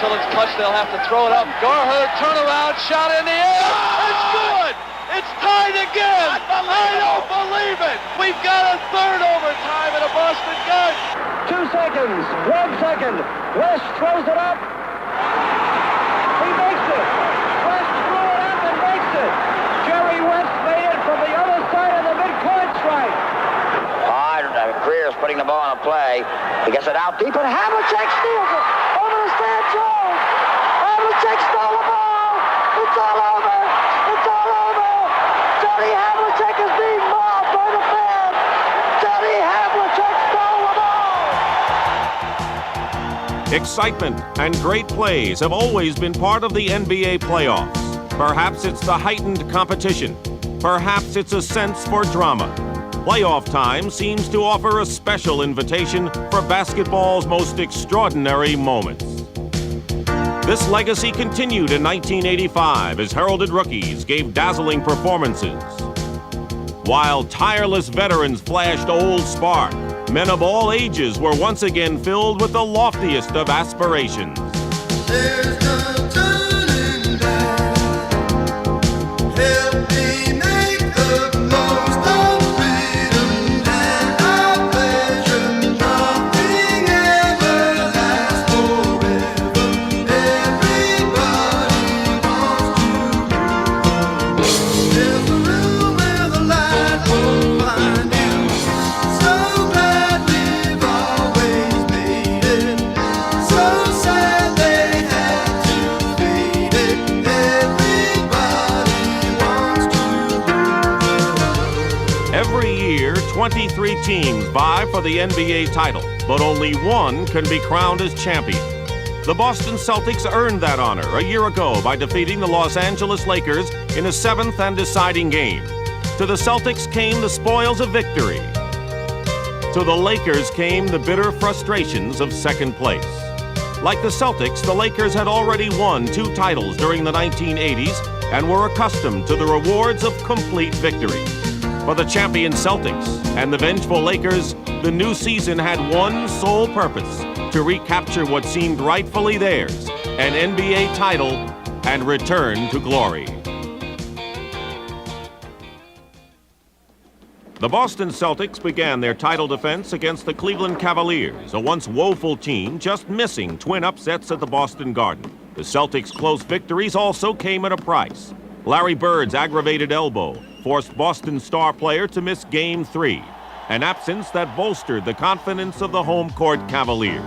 Until it's touched, they'll have to throw it up. Garherd, turnaround, shot in the air. It's good. It's tied again. I don't believe it. We've got a third overtime in a Boston gun. 2 seconds. 1 second. West throws it up. He makes it. West threw it up and makes it. Jerry West made it from the other side of the midcourt stripe. Greer's putting the ball on a play. He gets it out deep, and Havlicek steals it over to Stan Jones. Havlicek stole the ball. It's all over. It's all over. Johnny Havlicek is being mobbed by the fans. Johnny Havlicek stole the ball. Excitement and great plays have always been part of the NBA playoffs. Perhaps it's the heightened competition. Perhaps it's a sense for drama. Playoff time seems to offer a special invitation for basketball's most extraordinary moments. This legacy continued in 1985 as heralded rookies gave dazzling performances. While tireless veterans flashed old spark, men of all ages were once again filled with the loftiest of aspirations. There's no turning back. Help me make the most of freedom and our pleasure. Nothing ever lasts forever. Everybody wants to go. There's a room where the light won't find you. So glad we've always made it. So sad they had to fade it. Everybody wants to go. Every year, 23 teams vie for the NBA title, but only one can be crowned as champion. The Boston Celtics earned that honor a year ago by defeating the Los Angeles Lakers in a seventh and deciding game. To the Celtics came the spoils of victory. To the Lakers came the bitter frustrations of second place. Like the Celtics, the Lakers had already won 2 titles during the 1980s and were accustomed to the rewards of complete victory. For the champion Celtics and the vengeful Lakers, the new season had one sole purpose: to recapture what seemed rightfully theirs, an NBA title, and return to glory. The Boston Celtics began their title defense against the Cleveland Cavaliers, a once woeful team just missing twin upsets at the Boston Garden. The Celtics' close victories also came at a price. Larry Bird's aggravated elbow forced Boston star player to miss Game 3, an absence that bolstered the confidence of the home court Cavaliers.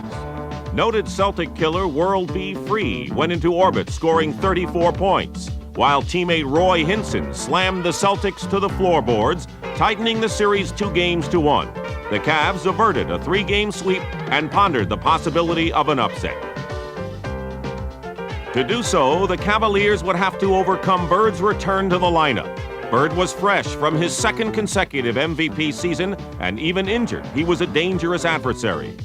Noted Celtic killer World B. Free went into orbit, scoring 34 points, while teammate Roy Hinson slammed the Celtics to the floorboards, tightening the series 2-1. The Cavs averted a 3-game sweep and pondered the possibility of an upset. To do so, the Cavaliers would have to overcome Bird's return to the lineup. Bird was fresh from his second consecutive MVP season, and even injured, he was a dangerous adversary.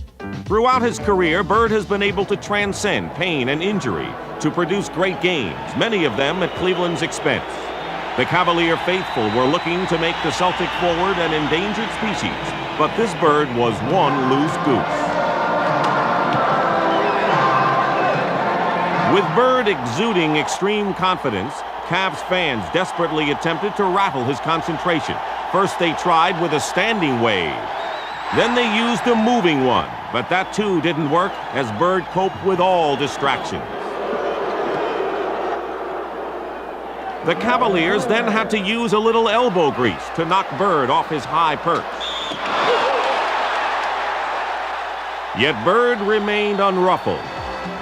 Throughout his career, Bird has been able to transcend pain and injury to produce great games, many of them at Cleveland's expense. The Cavalier faithful were looking to make the Celtic forward an endangered species, but this Bird was one loose goose. With Bird exuding extreme confidence, Cavs fans desperately attempted to rattle his concentration. First they tried with a standing wave. Then they used a moving one, but that too didn't work as Bird coped with all distractions. The Cavaliers then had to use a little elbow grease to knock Bird off his high perch. Yet Bird remained unruffled.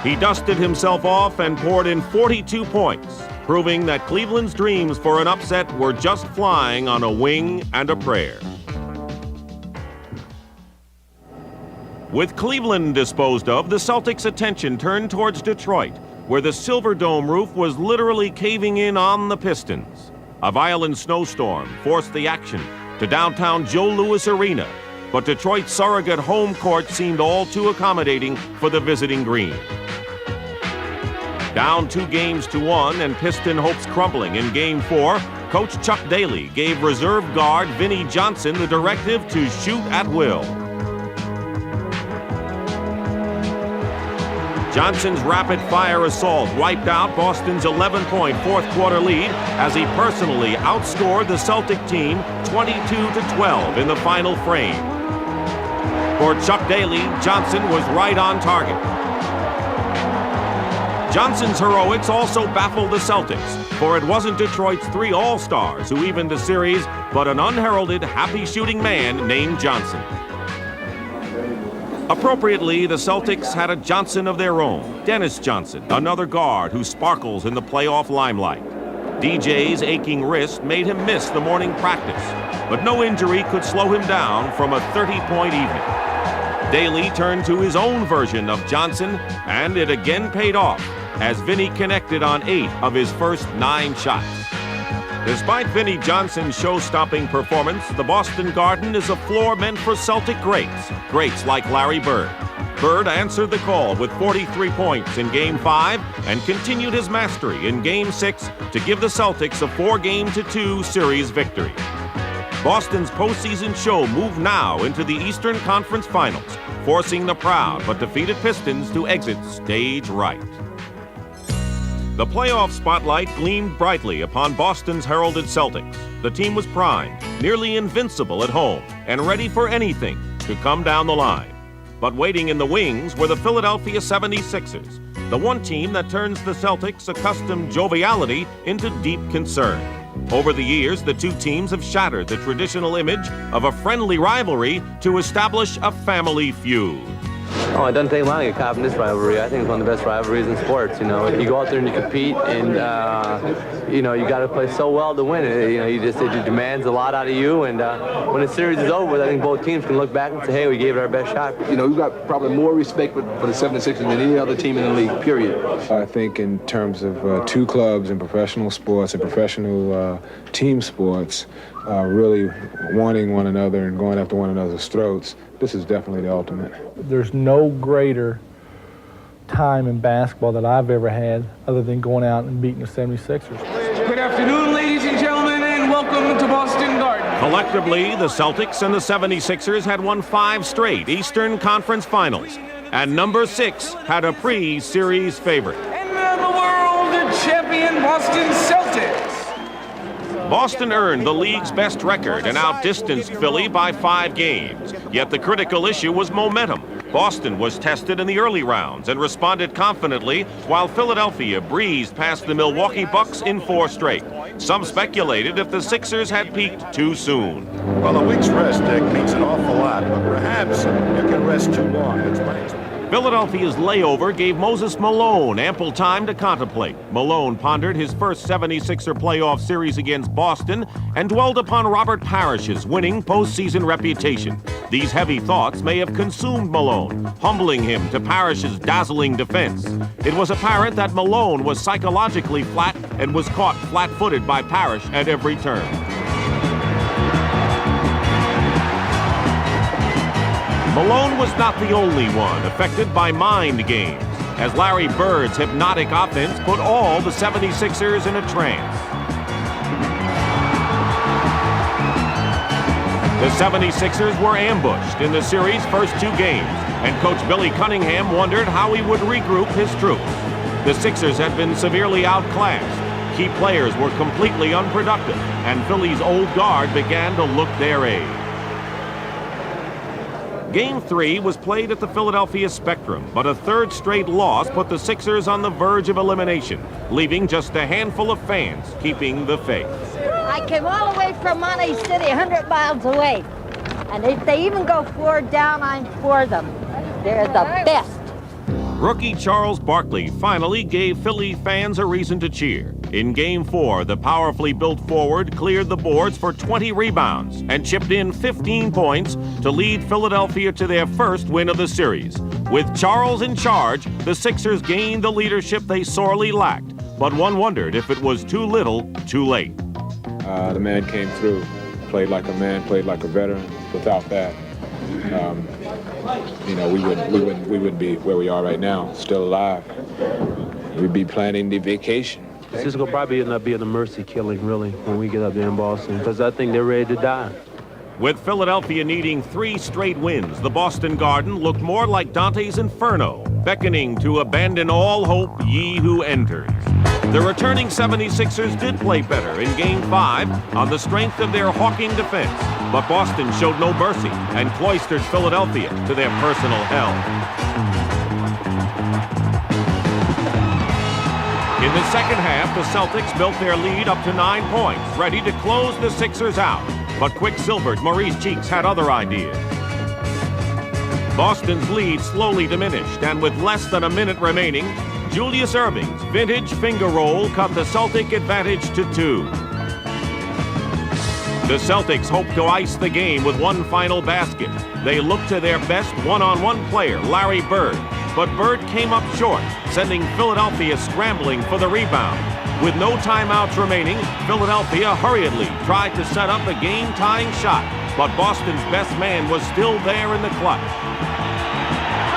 He dusted himself off and poured in 42 points, proving that Cleveland's dreams for an upset were just flying on a wing and a prayer. With Cleveland disposed of, the Celtics' attention turned towards Detroit, where the Silverdome roof was literally caving in on the Pistons. A violent snowstorm forced the action to downtown Joe Louis Arena, but Detroit's surrogate home court seemed all too accommodating for the visiting Green. Down 2-1 and Piston hopes crumbling in Game 4, Coach Chuck Daly gave reserve guard Vinnie Johnson the directive to shoot at will. Johnson's rapid-fire assault wiped out Boston's 11-point fourth-quarter lead as he personally outscored the Celtic team 22-12 in the final frame. For Chuck Daly, Johnson was right on target. Johnson's heroics also baffled the Celtics, for it wasn't Detroit's 3 All-Stars who evened the series, but an unheralded, happy-shooting man named Johnson. Appropriately, the Celtics had a Johnson of their own, Dennis Johnson, another guard who sparkles in the playoff limelight. DJ's aching wrist made him miss the morning practice, but no injury could slow him down from a 30-point evening. Daly turned to his own version of Johnson, and it again paid off, as Vinny connected on 8 of his first 9 shots. Despite Vinnie Johnson's show-stopping performance, the Boston Garden is a floor meant for Celtic greats like Larry Bird. Bird answered the call with 43 points in Game 5 and continued his mastery in Game 6 to give the Celtics a 4-2 series victory. Boston's postseason show moved now into the Eastern Conference Finals, forcing the proud but defeated Pistons to exit stage right. The playoff spotlight gleamed brightly upon Boston's heralded Celtics. The team was primed, nearly invincible at home, and ready for anything to come down the line. But waiting in the wings were the Philadelphia 76ers, the one team that turns the Celtics' accustomed joviality into deep concern. Over the years, the two teams have shattered the traditional image of a friendly rivalry to establish a family feud. Oh, it doesn't take long to get caught in this rivalry. I think it's one of the best rivalries in sports. You know, you go out there and you compete, and you know, you got to play so well to win it. You know, it demands a lot out of you. And when the series is over, I think both teams can look back and say, "Hey, we gave it our best shot." You know, we've got probably more respect for the 76ers than any other team in the league. Period. I think in terms of two clubs in professional sports and professional team sports, really wanting one another and going after one another's throats, this is definitely the ultimate. There's no greater time in basketball that I've ever had other than going out and beating the 76ers. Good afternoon, ladies and gentlemen, and welcome to Boston Garden. Collectively, the Celtics and the 76ers had won 5 straight Eastern Conference Finals, and number 6 had a pre-series favorite. And the world champion Boston Celtics. Boston earned the league's best record and outdistanced Philly by 5 games. Yet the critical issue was momentum. Boston was tested in the early rounds and responded confidently, while Philadelphia breezed past the Milwaukee Bucks in 4 straight. Some speculated if the Sixers had peaked too soon. Well, a week's rest, Dick, means an awful lot, but perhaps you can rest too long. It's my experience. Philadelphia's layover gave Moses Malone ample time to contemplate. Malone pondered his first 76er playoff series against Boston and dwelled upon Robert Parrish's winning postseason reputation. These heavy thoughts may have consumed Malone, humbling him to Parrish's dazzling defense. It was apparent that Malone was psychologically flat and was caught flat-footed by Parrish at every turn. Malone was not the only one affected by mind games, as Larry Bird's hypnotic offense put all the 76ers in a trance. The 76ers were ambushed in the series' first 2 games, and coach Billy Cunningham wondered how he would regroup his troops. The Sixers had been severely outclassed. Key players were completely unproductive, and Philly's old guard began to look their age. Game 3 was played at the Philadelphia Spectrum, but a 3rd straight loss put the Sixers on the verge of elimination, leaving just a handful of fans keeping the faith. I came all the way from Monterey City, 100 miles away. And if they even go 4 down, I'm for them. They're the best. Rookie Charles Barkley finally gave Philly fans a reason to cheer. In Game 4, the powerfully built forward cleared the boards for 20 rebounds and chipped in 15 points to lead Philadelphia to their first win of the series. With Charles in charge, the Sixers gained the leadership they sorely lacked, but one wondered if it was too little, too late. The man came through, played like a man, played like a veteran. Without that, you know, we wouldn't be where we are right now, still alive. We'd be planning the vacation. This is going to probably end up being a mercy killing, really, when we get up there in Boston, because I think they're ready to die. With Philadelphia needing 3 straight wins, the Boston Garden looked more like Dante's Inferno beckoning to abandon all hope ye who enters. The returning 76ers did play better in Game 5 on the strength of their hawking defense, but Boston showed no mercy and cloistered Philadelphia to their personal hell. In the second half, the Celtics built their lead up to 9 points, ready to close the Sixers out, but quick-silvered Maurice Cheeks had other ideas. Boston's lead slowly diminished, and with less than a minute remaining, Julius Earving's vintage finger roll cut the Celtic advantage to 2. The Celtics hoped to ice the game with one final basket. They looked to their best one-on-one player, Larry Bird, but Bird came up short, sending Philadelphia scrambling for the rebound. With no timeouts remaining, Philadelphia hurriedly tried to set up a game-tying shot, but Boston's best man was still there in the clutch.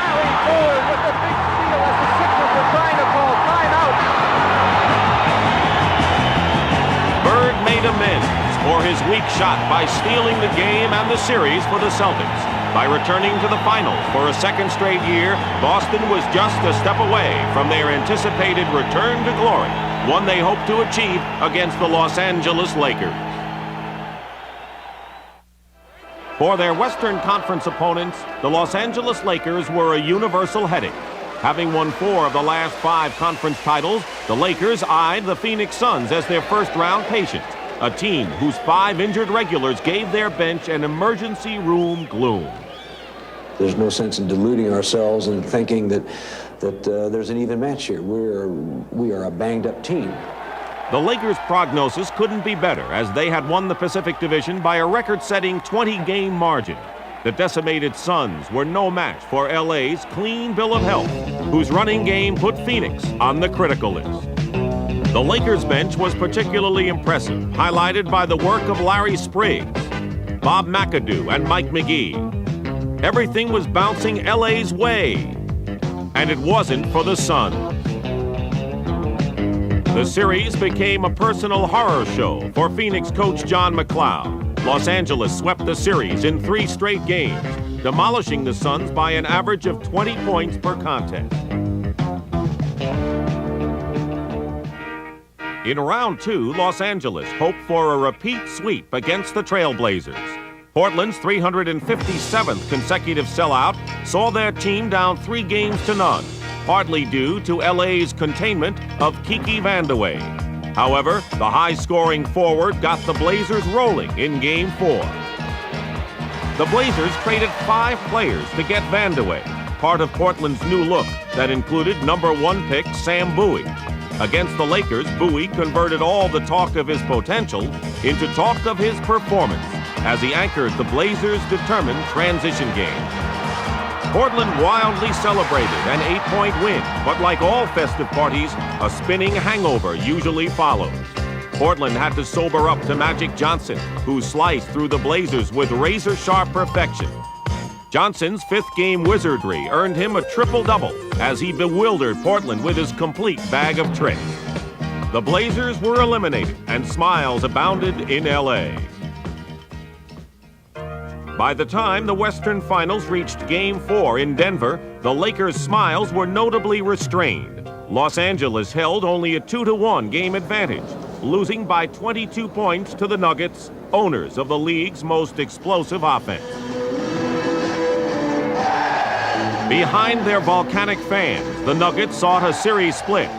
Larry Bird with the big steal as the Sixers were trying to call timeout. Bird made amends for his weak shot by stealing the game and the series for the Celtics. By returning to the finals for a second straight year, Boston was just a step away from their anticipated return to glory, one they hoped to achieve against the Los Angeles Lakers. For their Western Conference opponents, the Los Angeles Lakers were a universal headache. Having won 4 of the last 5 conference titles, the Lakers eyed the Phoenix Suns as their first-round patients, a team whose 5 injured regulars gave their bench an emergency room gloom. There's no sense in deluding ourselves and thinking that there's an even match here. We are a banged-up team. The Lakers' prognosis couldn't be better, as they had won the Pacific Division by a record-setting 20-game margin. The decimated Suns were no match for LA's clean bill of health, whose running game put Phoenix on the critical list. The Lakers' bench was particularly impressive, highlighted by the work of Larry Spriggs, Bob McAdoo, and Mike McGee. Everything was bouncing LA's way, and it wasn't for the Suns. The series became a personal horror show for Phoenix coach John McLeod. Los Angeles swept the series in 3 straight games, demolishing the Suns by an average of 20 points per contest. In round 2, Los Angeles hoped for a repeat sweep against the Trailblazers. Portland's 357th consecutive sellout saw their team down 3 games to none, partly due to LA's containment of Kiki Vandeweghe. However, the high-scoring forward got the Blazers rolling in Game 4. The Blazers traded 5 players to get Vandeweghe, part of Portland's new look that included number 1 pick Sam Bowie. Against the Lakers, Bowie converted all the talk of his potential into talk of his performance as he anchored the Blazers' determined transition game. Portland wildly celebrated an 8-point win, but like all festive parties, a spinning hangover usually follows. Portland had to sober up to Magic Johnson, who sliced through the Blazers with razor-sharp perfection. Johnson's 5th-game wizardry earned him a triple-double as he bewildered Portland with his complete bag of tricks. The Blazers were eliminated, and smiles abounded in L.A. By the time the Western Finals reached Game 4 in Denver, the Lakers' smiles were notably restrained. Los Angeles held only a 2-1 game advantage, losing by 22 points to the Nuggets, owners of the league's most explosive offense. Behind their volcanic fans, the Nuggets sought a series split,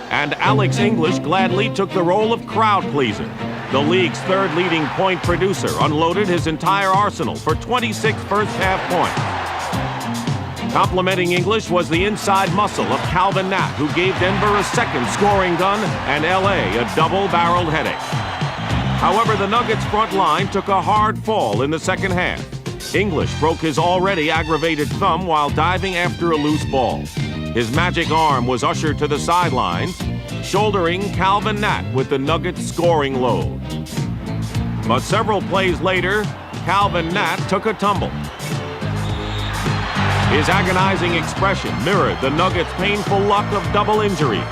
and Alex English gladly took the role of crowd pleaser. The league's 3rd leading point producer unloaded his entire arsenal for 26 first-half points. Complementing English was the inside muscle of Calvin Nat, who gave Denver a 2nd scoring gun and L.A. a double-barreled headache. However, the Nuggets' front line took a hard fall in the second half. English broke his already aggravated thumb while diving after a loose ball. His magic arm was ushered to the sidelines, shouldering Calvin Nat with the Nuggets' scoring load. But several plays later, Calvin Nat took a tumble. His agonizing expression mirrored the Nuggets' painful luck of double injuries.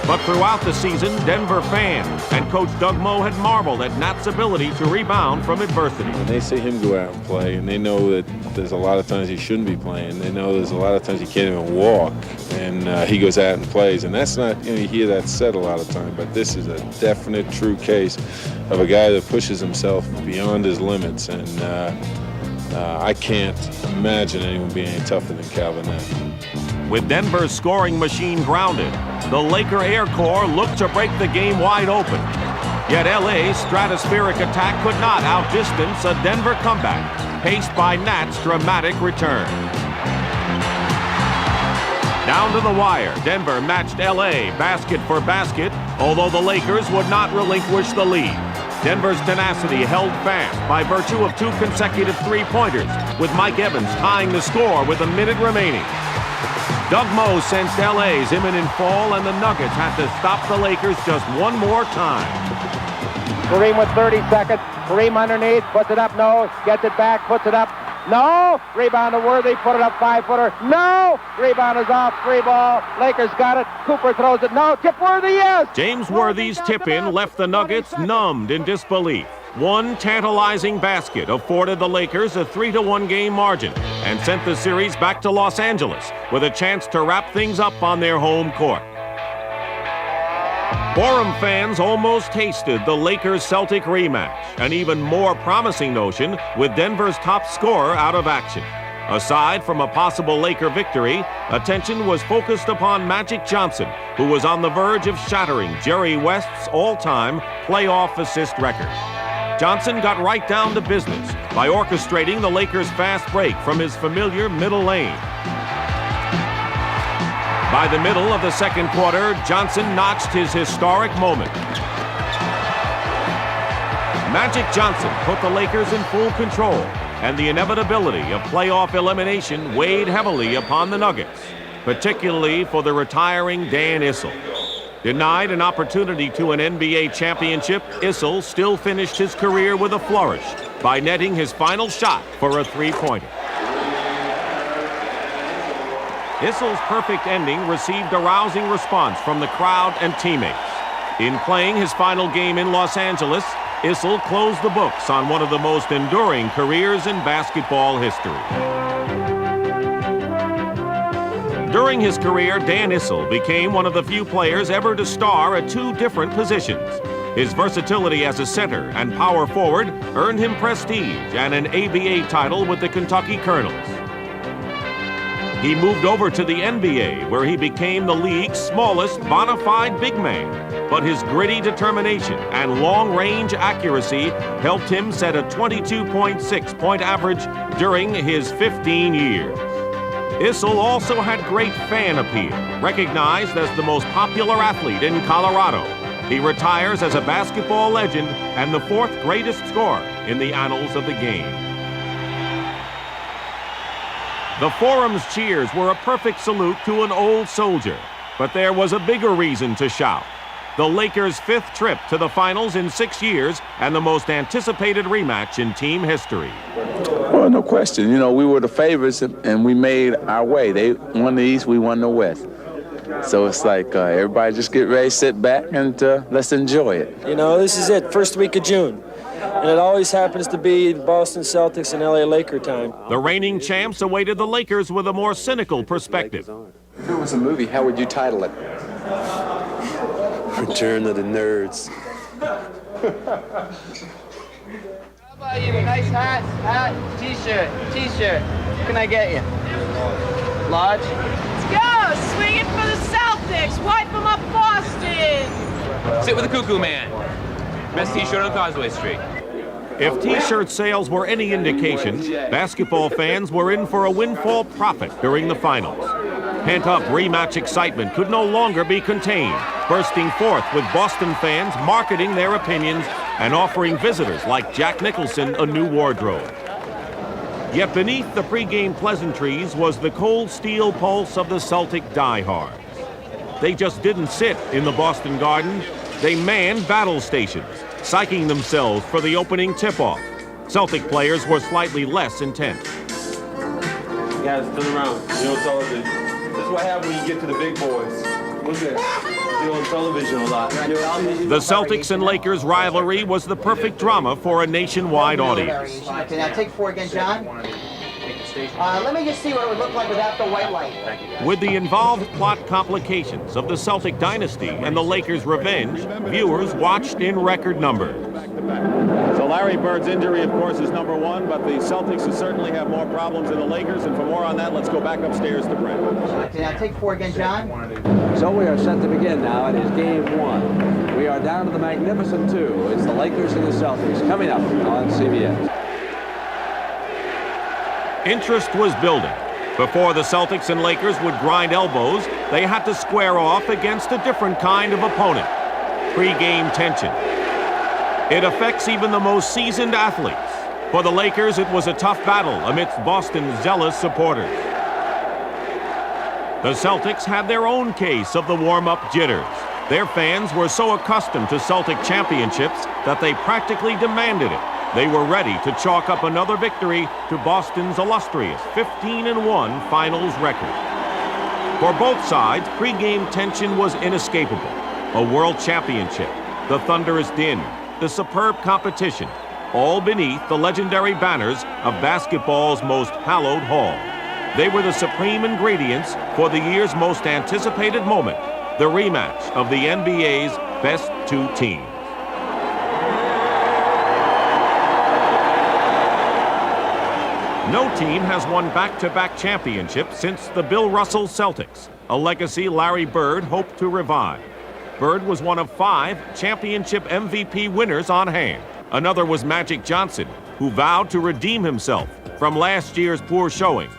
But throughout the season, Denver fans and Coach Doug Moe had marveled at Nat's ability to rebound from adversity. When they see him go out and play, and they know that there's a lot of times he shouldn't be playing, they know there's a lot of times he can't even walk, and he goes out and plays. And that's not, you hear that said a lot of times, but this is a definite, true case of a guy that pushes himself beyond his limits, and I can't imagine anyone being any tougher than Calvin Nat. With Denver's scoring machine grounded, the Laker Air Corps looked to break the game wide open. Yet LA's stratospheric attack could not outdistance a Denver comeback, paced by Nat's dramatic return. Down to the wire, Denver matched LA basket for basket, although the Lakers would not relinquish the lead. Denver's tenacity held fast by virtue of 2 consecutive three-pointers, with Mike Evans tying the score with a minute remaining. Doug Moe sensed LA's imminent fall, and the Nuggets had to stop the Lakers just one more time. Kareem with 30 seconds. Kareem underneath, puts it up, no. Gets it back, puts it up, no. Rebound to Worthy, put it up, 5-footer, no. Rebound is off, 3 ball. Lakers got it. Cooper throws it, no. Tip Worthy, yes. James Worthy's tip-in left the Nuggets numbed in disbelief. One tantalizing basket afforded the Lakers a 3-1 game margin and sent the series back to Los Angeles with a chance to wrap things up on their home court. Forum fans almost tasted the Lakers-Celtic rematch, an even more promising notion with Denver's top scorer out of action. Aside from a possible Laker victory, attention was focused upon Magic Johnson, who was on the verge of shattering Jerry West's all-time playoff assist record. Johnson got right down to business by orchestrating the Lakers' fast break from his familiar middle lane. By the middle of the second quarter, Johnson notched his historic moment. Magic Johnson put the Lakers in full control, and the inevitability of playoff elimination weighed heavily upon the Nuggets, particularly for the retiring Dan Issel. Denied an opportunity to an NBA championship, Issel still finished his career with a flourish by netting his final shot for a three-pointer. Issel's perfect ending received a rousing response from the crowd and teammates. In playing his final game in Los Angeles, Issel closed the books on one of the most enduring careers in basketball history. During his career, Dan Issel became one of the few players ever to star at 2 different positions. His versatility as a center and power forward earned him prestige and an ABA title with the Kentucky Colonels. He moved over to the NBA, where he became the league's smallest bona fide big man. But his gritty determination and long-range accuracy helped him set a 22.6-point average during his 15 years. Issel also had great fan appeal, recognized as the most popular athlete in Colorado. He retires as a basketball legend and the 4th greatest scorer in the annals of the game. The Forum's cheers were a perfect salute to an old soldier, but there was a bigger reason to shout. The Lakers' 5th trip to the finals in 6 years and the most anticipated rematch in team history. Well, no question. You know, we were the favorites and we made our way. They won the East, we won the West. So it's like everybody just get ready, sit back, and let's enjoy it. You know, this is it, first week of June. And it always happens to be Boston Celtics and LA Laker time. The reigning champs awaited the Lakers with a more cynical perspective. If it was a movie, how would you title it? Return of the Nerds. How about you? Nice hat, t-shirt. What can I get you? Large? Let's go! Swing it for the Celtics! Wipe them up, Boston! Sit with the Cuckoo Man. Best t-shirt on Causeway Street. If t-shirt sales were any indication, basketball fans were in for a windfall profit during the finals. Pent-up rematch excitement could no longer be contained, bursting forth with Boston fans marketing their opinions and offering visitors like Jack Nicholson a new wardrobe. Yet beneath the pregame pleasantries was the cold steel pulse of the Celtic diehards. They just didn't sit in the Boston Garden. They manned battle stations, psyching themselves for the opening tip-off. Celtic players were slightly less intense. Guys, turn around. You know what all this is? This is what happens when you get to the big boys. Look at it. see you on television a lot. The Celtics and Lakers rivalry was the perfect drama for a nationwide audience. Okay, now take 4 again, John. Let me just see what it would look like without the white light. With the involved plot complications of the Celtic dynasty and the Lakers' revenge, viewers watched in record numbers. So Larry Bird's injury, of course, is number one, but the Celtics certainly have more problems than the Lakers. And for more on that, let's go back upstairs to Brent. Okay, now take 4 again, John. So we are set to begin now. It is game 1. We are down to the magnificent 2. It's the Lakers and the Celtics coming up on CBS. Interest was building. Before the Celtics and Lakers would grind elbows, they had to square off against a different kind of opponent. Pre-game tension. It affects even the most seasoned athletes. For the Lakers, it was a tough battle amidst Boston's zealous supporters. The Celtics had their own case of the warm-up jitters. Their fans were so accustomed to Celtic championships that they practically demanded it. They were ready to chalk up another victory to Boston's illustrious 15-1 finals record. For both sides, pre-game tension was inescapable. A world championship, the thunderous din, the superb competition, all beneath the legendary banners of basketball's most hallowed hall. They were the supreme ingredients for the year's most anticipated moment, the rematch of the NBA's best 2 teams. No team has won back-to-back championships since the Bill Russell Celtics, a legacy Larry Bird hoped to revive. Bird was one of 5 championship MVP winners on hand. Another was Magic Johnson, who vowed to redeem himself from last year's poor showing.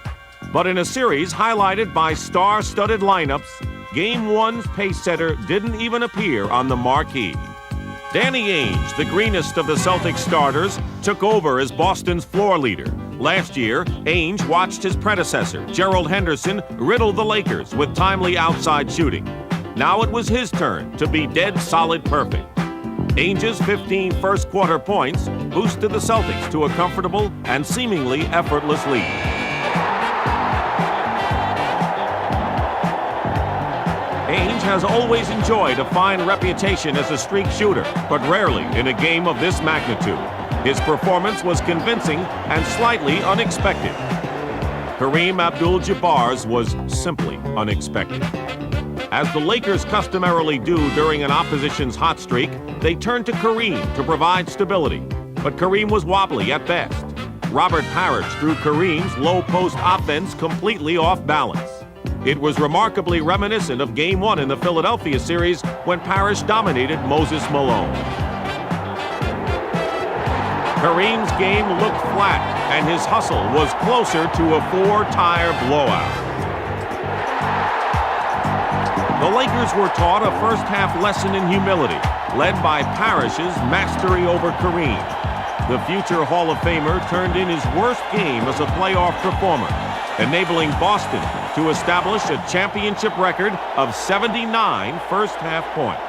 But in a series highlighted by star-studded lineups, Game 1's pace setter didn't even appear on the marquee. Danny Ainge, the greenest of the Celtics starters, took over as Boston's floor leader. Last year, Ainge watched his predecessor, Gerald Henderson, riddle the Lakers with timely outside shooting. Now it was his turn to be dead solid perfect. Ainge's 15 first-quarter points boosted the Celtics to a comfortable and seemingly effortless lead. Ainge has always enjoyed a fine reputation as a streak shooter, but rarely in a game of this magnitude. His performance was convincing and slightly unexpected. Kareem Abdul-Jabbar's was simply unexpected. As the Lakers customarily do during an opposition's hot streak, they turned to Kareem to provide stability. But Kareem was wobbly at best. Robert Parrish threw Kareem's low-post offense completely off balance. It was remarkably reminiscent of Game 1 in the Philadelphia series when Parrish dominated Moses Malone. Kareem's game looked flat, and his hustle was closer to a 4-tire blowout. The Lakers were taught a first-half lesson in humility, led by Parrish's mastery over Kareem. The future Hall of Famer turned in his worst game as a playoff performer, enabling Boston to establish a championship record of 79 first-half points.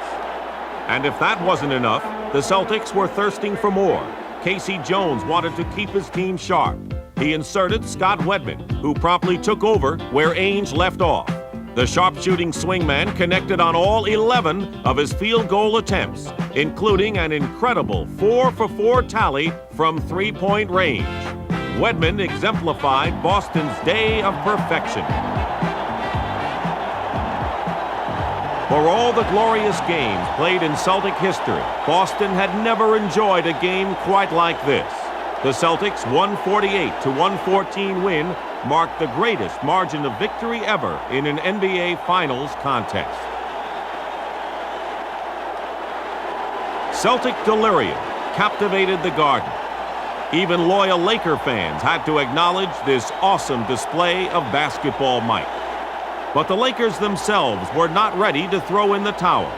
And if that wasn't enough, the Celtics were thirsting for more. Casey Jones wanted to keep his team sharp. He inserted Scott Wedman, who promptly took over where Ainge left off. The sharpshooting swingman connected on all 11 of his field goal attempts, including an incredible 4-for-4 tally from three-point range. Wedman exemplified Boston's day of perfection. For all the glorious games played in Celtic history, Boston had never enjoyed a game quite like this. The Celtics' 148-114 win marked the greatest margin of victory ever in an NBA Finals contest. Celtic delirium captivated the Garden. Even loyal Laker fans had to acknowledge this awesome display of basketball might. But the Lakers themselves were not ready to throw in the towel.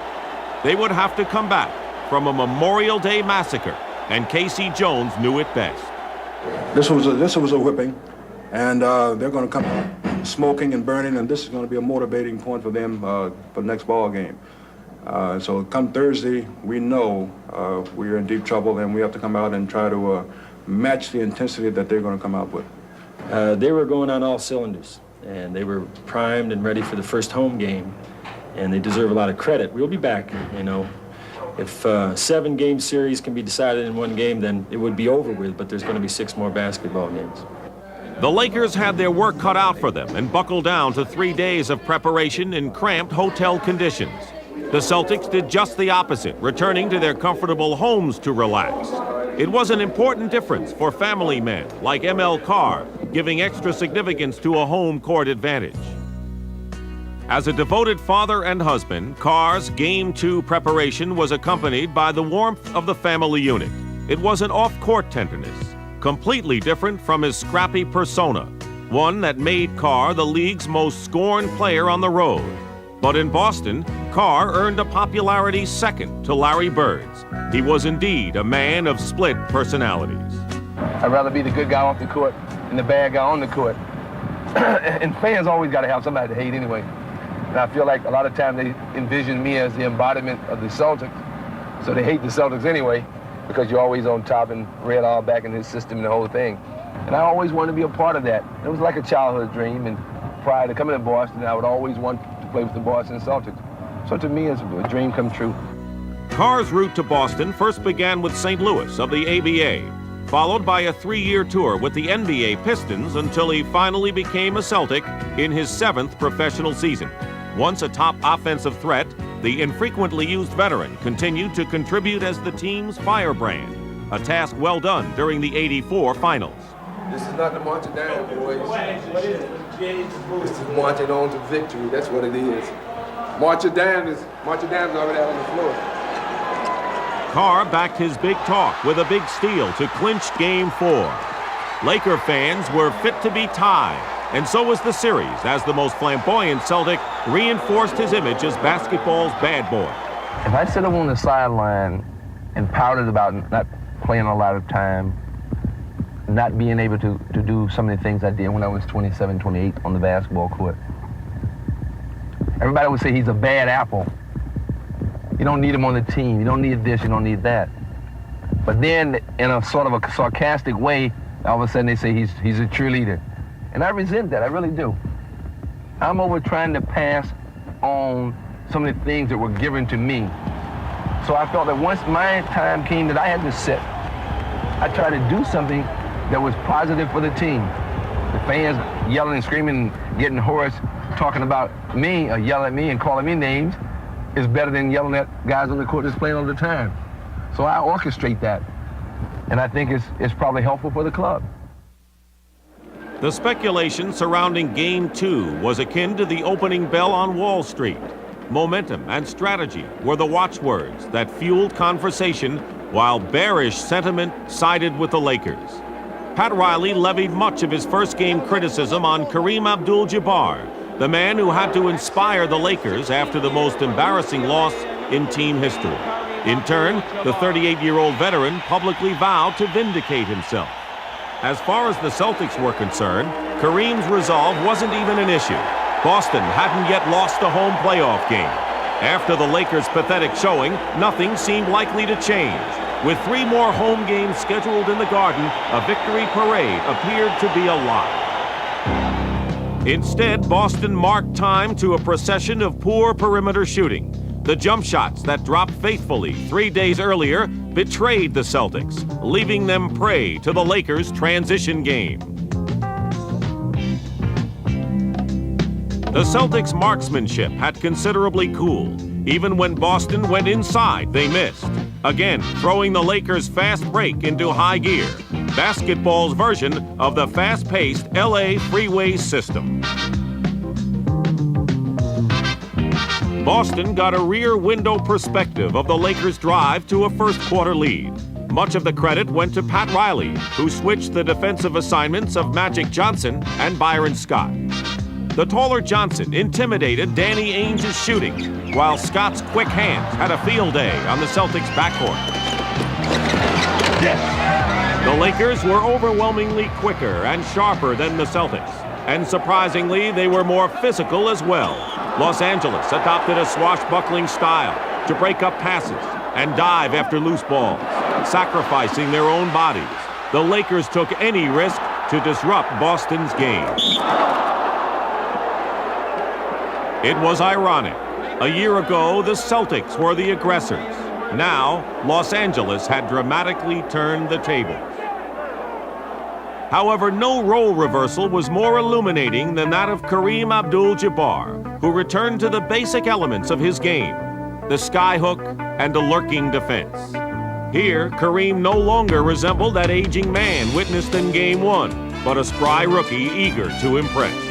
They would have to come back from a Memorial Day massacre, and Casey Jones knew it best. This was a whipping, and they're going to come smoking and burning, and this is going to be a motivating point for them for the next ball game. So come Thursday, we know we're in deep trouble, and we have to come out and try to match the intensity that they're going to come out with. They were going on all cylinders, and they were primed and ready for the first home game. and they deserve a lot of credit. We'll be back, you know. If a 7-game series can be decided in one game, then it would be over with, but there's going to be 6 more basketball games. The Lakers had their work cut out for them and buckled down to 3 days of preparation in cramped hotel conditions. The Celtics did just the opposite, returning to their comfortable homes to relax. It was an important difference for family men like ML Carr, giving extra significance to a home court advantage. As a devoted father and husband, Carr's Game 2 preparation was accompanied by the warmth of the family unit. It was an off-court tenderness, completely different from his scrappy persona, one that made Carr the league's most scorned player on the road. But in Boston, Carr earned a popularity second to Larry Bird's. He was indeed a man of split personalities. I'd rather be the good guy off the court than the bad guy on the court. And fans always got to have somebody to hate anyway. And I feel like a lot of times they envision me as the embodiment of the Celtics. So they hate the Celtics anyway, because you're always on top and Red all back in his system and the whole thing. And I always wanted to be a part of that. It was like a childhood dream, and prior to coming to Boston, I would always want to play with the Boston Celtics. So to me, it's a dream come true. Carr's route to Boston first began with St. Louis of the ABA, followed by a 3-year tour with the NBA Pistons until he finally became a Celtic in his 7th professional season. Once a top offensive threat, the infrequently used veteran continued to contribute as the team's firebrand, a task well done during the '84 finals. This is not the marching down, boys. What is it? This is marching on to victory. That's what it is. Marching down is already out on the floor. Carr backed his big talk with a big steal to clinch Game 4. Laker fans were fit to be tied, and so was the series, as the most flamboyant Celtic reinforced his image as basketball's bad boy. If I sit up on the sideline and pouted about not playing a lot of time, not being able to do some of the things I did when I was 27, 28 on the basketball court, everybody would say he's a bad apple. You don't need him on the team. You don't need this, you don't need that. But then, in a sort of a sarcastic way, all of a sudden they say he's a cheerleader. And I resent that, I really do. I'm over trying to pass on some of the things that were given to me. So I felt that once my time came that I had to sit, I tried to do something that was positive for the team. The fans yelling and screaming, getting hoarse, talking about me, or yelling at me and calling me names, is better than yelling at guys on the court that's playing all the time. So I orchestrate that, and I think it's probably helpful for the club. The speculation surrounding Game 2 was akin to the opening bell on Wall Street. Momentum and strategy were the watchwords that fueled conversation, while bearish sentiment sided with the Lakers. Pat Riley levied much of his first-game criticism on Kareem Abdul-Jabbar, the man who had to inspire the Lakers after the most embarrassing loss in team history. In turn, the 38-year-old veteran publicly vowed to vindicate himself. As far as the Celtics were concerned, Kareem's resolve wasn't even an issue. Boston hadn't yet lost a home playoff game. After the Lakers' pathetic showing, nothing seemed likely to change. With 3 more home games scheduled in the Garden, a victory parade appeared to be a lock. Instead, Boston marked time to a procession of poor perimeter shooting. The jump shots that dropped faithfully 3 days earlier betrayed the Celtics, leaving them prey to the Lakers' transition game. The Celtics' marksmanship had considerably cooled. Even when Boston went inside, they missed. Again, throwing the Lakers' fast break into high gear. Basketball's version of the fast-paced LA freeway system. Boston got a rear window perspective of the Lakers' drive to a first-quarter lead. Much of the credit went to Pat Riley, who switched the defensive assignments of Magic Johnson and Byron Scott. The taller Johnson intimidated Danny Ainge's shooting, while Scott's quick hands had a field day on the Celtics' backcourt. The Lakers were overwhelmingly quicker and sharper than the Celtics, and surprisingly, they were more physical as well. Los Angeles adopted a swashbuckling style to break up passes and dive after loose balls, sacrificing their own bodies. The Lakers took any risk to disrupt Boston's game. It was ironic. A year ago, the Celtics were the aggressors. Now, Los Angeles had dramatically turned the tables. However, no role reversal was more illuminating than that of Kareem Abdul-Jabbar, who returned to the basic elements of his game, the skyhook and a lurking defense. Here, Kareem no longer resembled that aging man witnessed in Game 1, but a spry rookie eager to impress.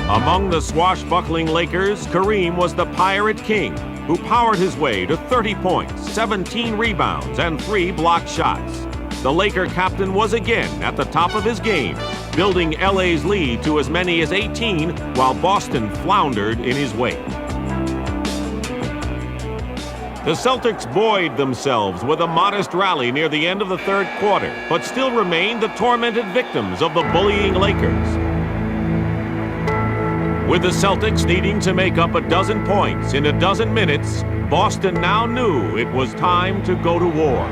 Among the swashbuckling Lakers, Kareem was the Pirate King, who powered his way to 30 points, 17 rebounds, and 3 blocked shots. The Laker captain was again at the top of his game, building LA's lead to as many as 18, while Boston floundered in his wake. The Celtics buoyed themselves with a modest rally near the end of the third quarter, but still remained the tormented victims of the bullying Lakers. With the Celtics needing to make up a dozen points in a dozen minutes, Boston now knew it was time to go to war.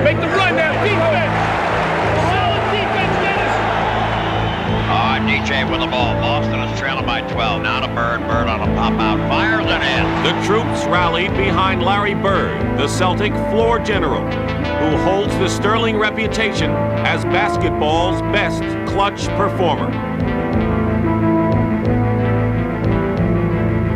Make the run now, defense! Solid defense, Dennis! DJ with the ball. Boston is trailing by 12. Now to Bird. Bird on a pop-out. Fires it in. The troops rallied behind Larry Bird, the Celtic floor general, who holds the sterling reputation as basketball's best clutch performer.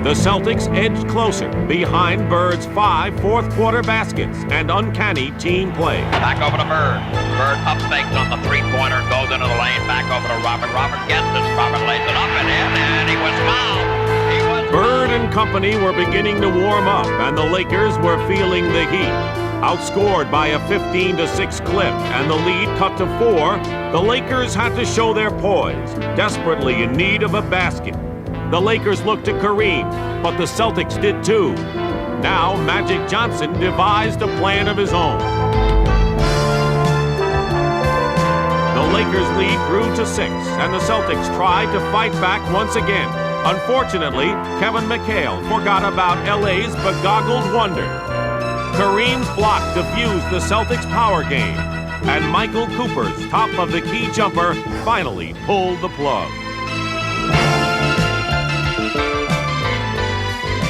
The Celtics edged closer behind Bird's 5 fourth-quarter baskets and uncanny team play. Back over to Bird. Bird up fakes on the three-pointer, goes into the lane, back over to Robert. Robert gets it. Robert lays it up and in, and he was fouled. Bird and company were beginning to warm up, and the Lakers were feeling the heat. Outscored by a 15-6 clip and the lead cut to 4, the Lakers had to show their poise, desperately in need of a basket. The Lakers looked to Kareem, but the Celtics did too. Now, Magic Johnson devised a plan of his own. The Lakers' lead grew to 6, and the Celtics tried to fight back once again. Unfortunately, Kevin McHale forgot about LA's begoggled wonder. Kareem's block diffused the Celtics' power game, and Michael Cooper's top-of-the-key jumper finally pulled the plug.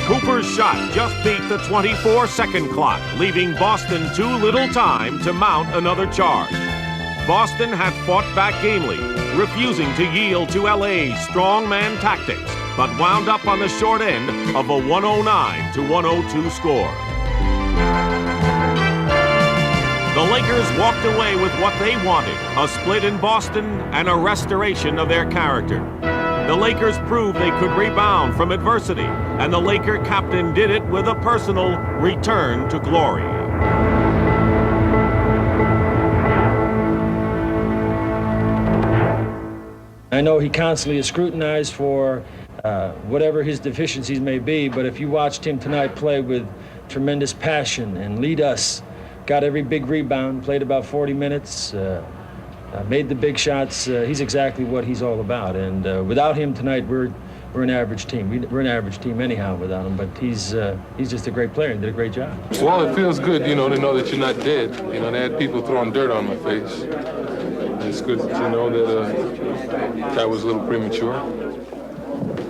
Cooper's shot just beat the 24-second clock, leaving Boston too little time to mount another charge. Boston had fought back gamely, refusing to yield to LA's strongman tactics, but wound up on the short end of a 109-102 score. The Lakers walked away with what they wanted, a split in Boston and a restoration of their character. The Lakers proved they could rebound from adversity, and the Laker captain did it with a personal return to glory. I know he constantly is scrutinized for whatever his deficiencies may be, but if you watched him tonight play with tremendous passion and lead us, got every big rebound, played about 40 minutes, made the big shots. He's exactly what he's all about. And without him tonight, we're an average team. We're an average team anyhow without him. But he's just a great player and did a great job. Well, it feels good, to know that you're not dead. They had people throwing dirt on my face. It's good to know that that was a little premature.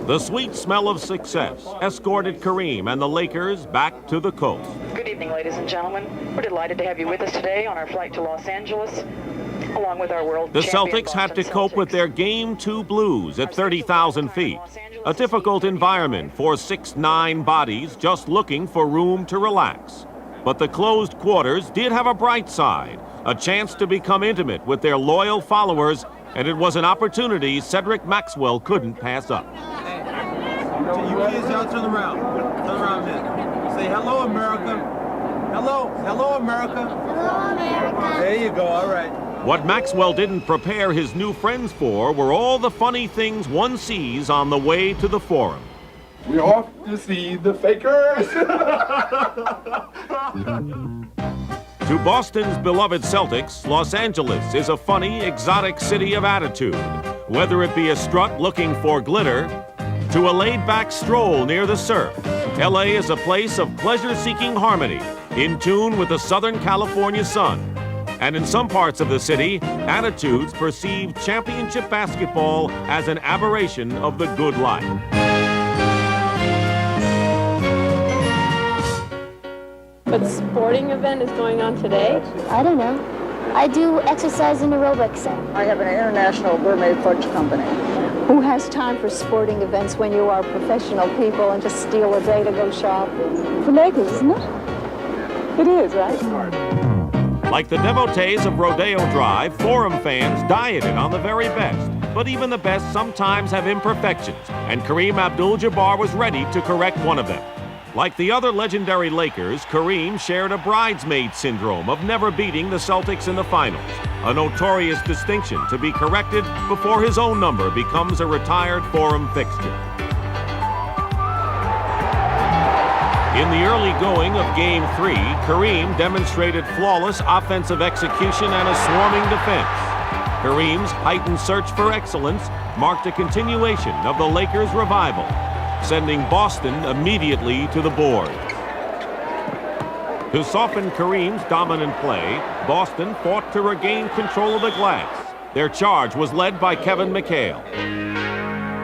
The sweet smell of success escorted Kareem and the Lakers back to the coast. Good evening, ladies and gentlemen. We're delighted to have you with us today on our flight to Los Angeles, along with our world The champion Celtics had to Boston cope Celtics. with their Game 2 blues at 30,000 feet. A difficult environment for 6'9" bodies just looking for room to relax. But the closed quarters did have a bright side, a chance to become intimate with their loyal followers, and it was an opportunity Cedric Maxwell couldn't pass up. You kids, y'all turn around. Turn around, man. Say hello, America. Hello. Hello, America. Hello, America. There you go. All right. What Maxwell didn't prepare his new friends for were all the funny things one sees on the way to the Forum. We're off to see the fakers. To Boston's beloved Celtics, Los Angeles is a funny, exotic city of attitude. Whether it be a strut looking for glitter, to a laid-back stroll near the surf, LA is a place of pleasure-seeking harmony, in tune with the Southern California sun. And in some parts of the city, attitudes perceive championship basketball as an aberration of the good life. What sporting event is going on today? I don't know. I do exercise and aerobics. I have an international gourmet fudge company. Who has time for sporting events when you are professional people and just steal a day to go shopping? For Lakers, isn't it? It is, right? Like the devotees of Rodeo Drive, Forum fans dieted on the very best. But even the best sometimes have imperfections, and Kareem Abdul-Jabbar was ready to correct one of them. Like the other legendary Lakers, Kareem shared a bridesmaid syndrome of never beating the Celtics in the finals, a notorious distinction to be corrected before his own number becomes a retired Forum fixture. In the early going of Game 3, Kareem demonstrated flawless offensive execution and a swarming defense. Kareem's heightened search for excellence marked a continuation of the Lakers' revival, sending Boston immediately to the board. To soften Kareem's dominant play, Boston fought to regain control of the glass. Their charge was led by Kevin McHale.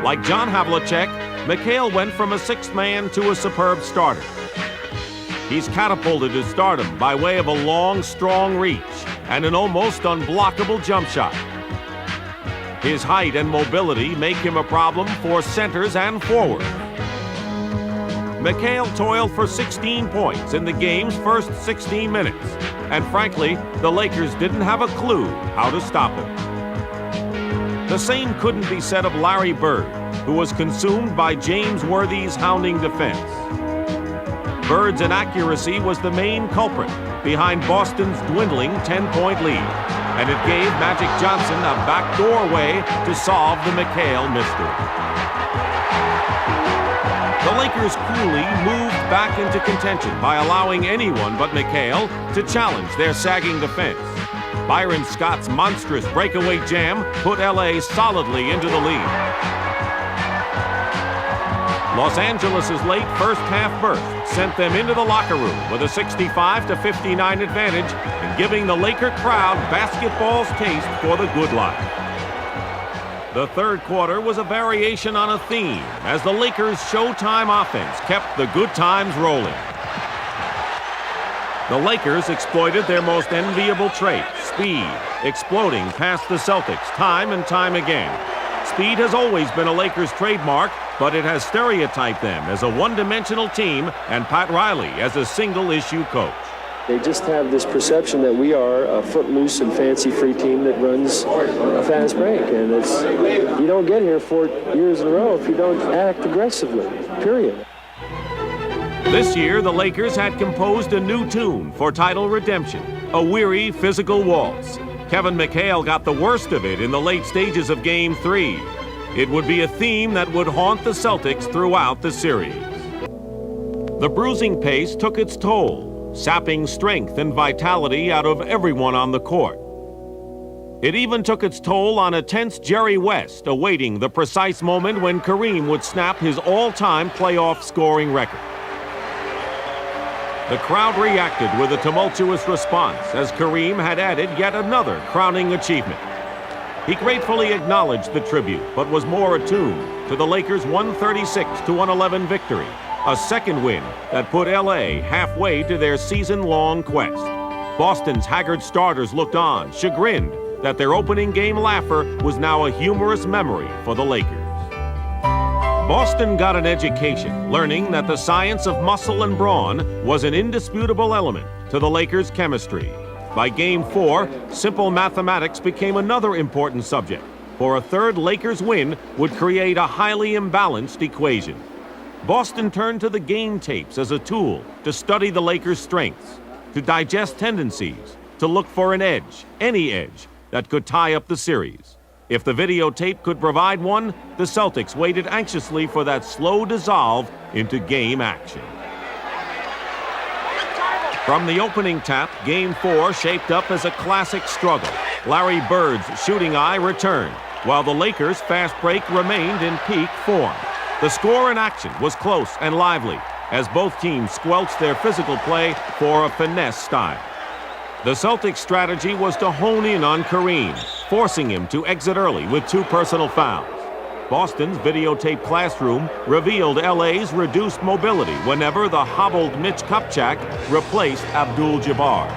Like John Havlicek, McHale went from a sixth man to a superb starter. He's catapulted to stardom by way of a long, strong reach and an almost unblockable jump shot. His height and mobility make him a problem for centers and forwards. McHale toiled for 16 points in the game's first 16 minutes, and frankly, the Lakers didn't have a clue how to stop him. The same couldn't be said of Larry Bird, who was consumed by James Worthy's hounding defense. Bird's inaccuracy was the main culprit behind Boston's dwindling 10-point lead, and it gave Magic Johnson a backdoor way to solve the McHale mystery. The Lakers coolly moved back into contention by allowing anyone but McHale to challenge their sagging defense. Byron Scott's monstrous breakaway jam put LA solidly into the lead. Los Angeles' late first half burst sent them into the locker room with a 65-59 advantage and giving the Laker crowd basketball's taste for the good life. The third quarter was a variation on a theme as the Lakers' showtime offense kept the good times rolling. The Lakers exploited their most enviable trait, speed, exploding past the Celtics time and time again. Speed has always been a Lakers trademark, but it has stereotyped them as a one-dimensional team and Pat Riley as a single-issue coach. They just have this perception that we are a footloose and fancy-free team that runs a fast break. And it's, you don't get here 4 years in a row if you don't act aggressively, period. This year, the Lakers had composed a new tune for title redemption, a weary physical waltz. Kevin McHale got the worst of it in the late stages of Game 3. It would be a theme that would haunt the Celtics throughout the series. The bruising pace took its toll, sapping strength and vitality out of everyone on the court. It even took its toll on a tense Jerry West, awaiting the precise moment when Kareem would snap his all-time playoff scoring record. The crowd reacted with a tumultuous response as Kareem had added yet another crowning achievement. He gratefully acknowledged the tribute, but was more attuned to the Lakers' 136-111 victory, a second win that put LA halfway to their season-long quest. Boston's haggard starters looked on, chagrined that their opening game laugher was now a humorous memory for the Lakers. Boston got an education, learning that the science of muscle and brawn was an indisputable element to the Lakers' chemistry. By Game 4, simple mathematics became another important subject, for a third Lakers win would create a highly imbalanced equation. Boston turned to the game tapes as a tool to study the Lakers' strengths, to digest tendencies, to look for an edge, any edge, that could tie up the series. If the videotape could provide one, the Celtics waited anxiously for that slow dissolve into game action. From the opening tap, Game 4 shaped up as a classic struggle. Larry Bird's shooting eye returned, while the Lakers' fast break remained in peak form. The score in action was close and lively, as both teams squelched their physical play for a finesse style. The Celtics' strategy was to hone in on Kareem, forcing him to exit early with 2 personal fouls. Boston's videotape classroom revealed LA's reduced mobility whenever the hobbled Mitch Kupchak replaced Abdul-Jabbar.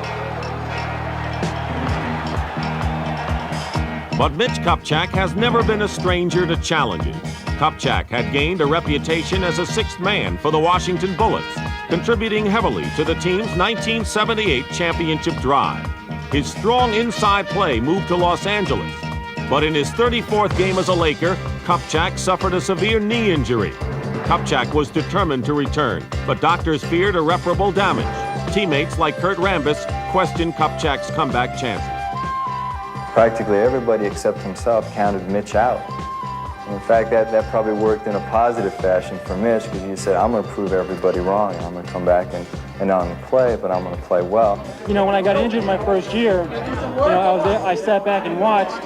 But Mitch Kupchak has never been a stranger to challenges. Kupchak had gained a reputation as a 6th man for the Washington Bullets, contributing heavily to the team's 1978 championship drive. His strong inside play moved to Los Angeles, but in his 34th game as a Laker, Kupchak suffered a severe knee injury. Kupchak was determined to return, but doctors feared irreparable damage. Teammates like Kurt Rambis questioned Kupchak's comeback chances. Practically everybody except himself counted Mitch out. In fact, that probably worked in a positive fashion for Mitch, because he said, I'm going to prove everybody wrong, and I'm going to come back and not only play, but I'm going to play well. You know, when I got injured my first year, I sat back and watched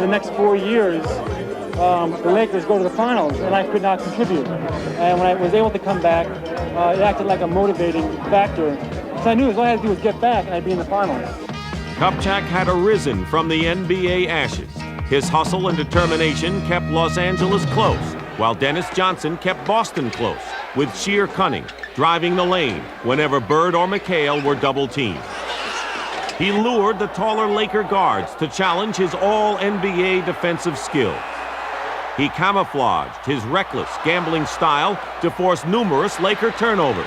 the next 4 years the Lakers go to the finals, and I could not contribute. And when I was able to come back, it acted like a motivating factor. So I knew all I had to do was get back, and I'd be in the finals. Kupchak had arisen from the NBA ashes. His hustle and determination kept Los Angeles close, while Dennis Johnson kept Boston close, with sheer cunning, driving the lane whenever Bird or McHale were double-teamed. He lured the taller Laker guards to challenge his all-NBA defensive skills. He camouflaged his reckless, gambling style to force numerous Laker turnovers.